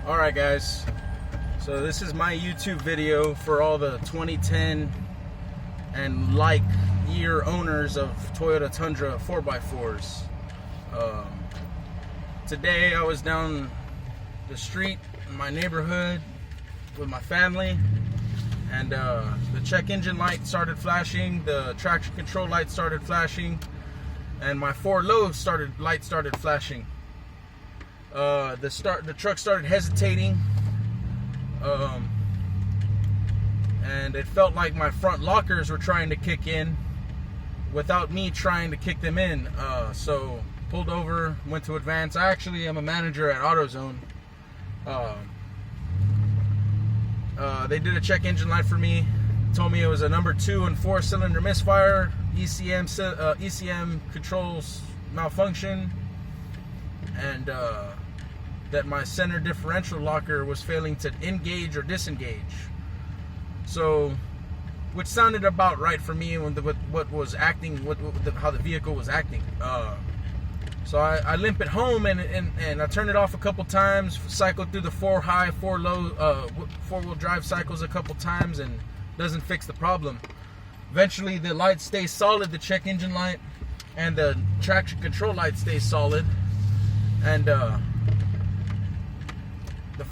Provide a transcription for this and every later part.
Alright guys, so this is my YouTube video for all the 2010 and like year owners of Toyota Tundra 4x4s. Today I was down the street in my neighborhood with my family, and the check engine light started flashing, the traction control light started flashing, and my 4 low light started flashing. The truck started hesitating, and it felt like my front lockers were trying to kick in without me trying to kick them in. So pulled over, went to advance. I actually am a manager at AutoZone. They did a check engine light for me. Told me it was a number 2 and 4 cylinder misfire, ECM controls malfunction, and that my center differential locker was failing to engage or disengage. So, which sounded about right for me when what was acting, how the vehicle was acting. So I limp it home and I turned it off a couple times, cycled through the 4 high, 4 low, 4-wheel drive cycles a couple times, and doesn't fix the problem. Eventually the light stays solid, the check engine light and the traction control light stays solid, and the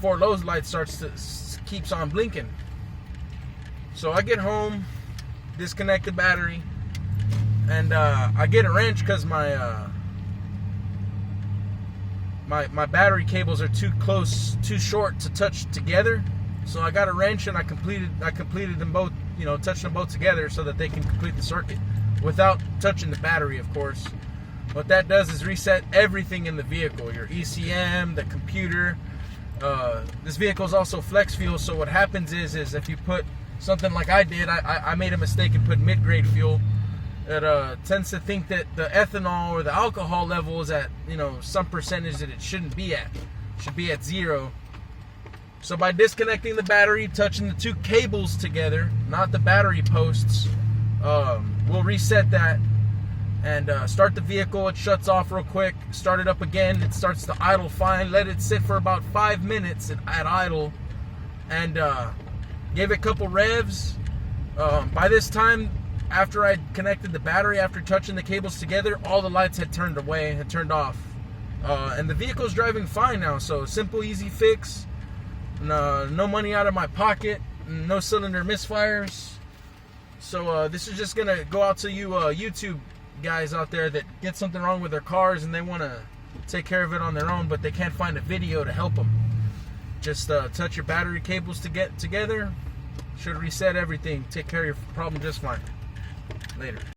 4 lows light keeps on blinking. So I get home, disconnect the battery, and I get a wrench because my battery cables are too short to touch together. So I got a wrench and I completed them both, touched them both together so that they can complete the circuit without touching the battery, of course. What that does is reset everything in the vehicle, your ECM, the computer. This vehicle is also flex fuel, so what happens is if you put something like I did, I made a mistake and put mid-grade fuel. It tends to think that the ethanol or the alcohol level is at some percentage that it shouldn't be at. It should be at 0. So by disconnecting the battery, touching the 2 cables together, not the battery posts, we'll reset that and start the vehicle. It shuts off real quick, start it up again, it starts to idle fine, let it sit for about 5 minutes at idle, and gave it a couple revs. By this time, after I connected the battery, after touching the cables together, all the lights had turned off, and the vehicle's driving fine now. So simple, easy fix. No money out of my pocket, no cylinder misfires. So this is just gonna go out to you YouTube guys out there that get something wrong with their cars and they want to take care of it on their own, but they can't find a video to help them. Just touch your battery cables to get together. Should reset everything. Take care of your problem just fine. Later.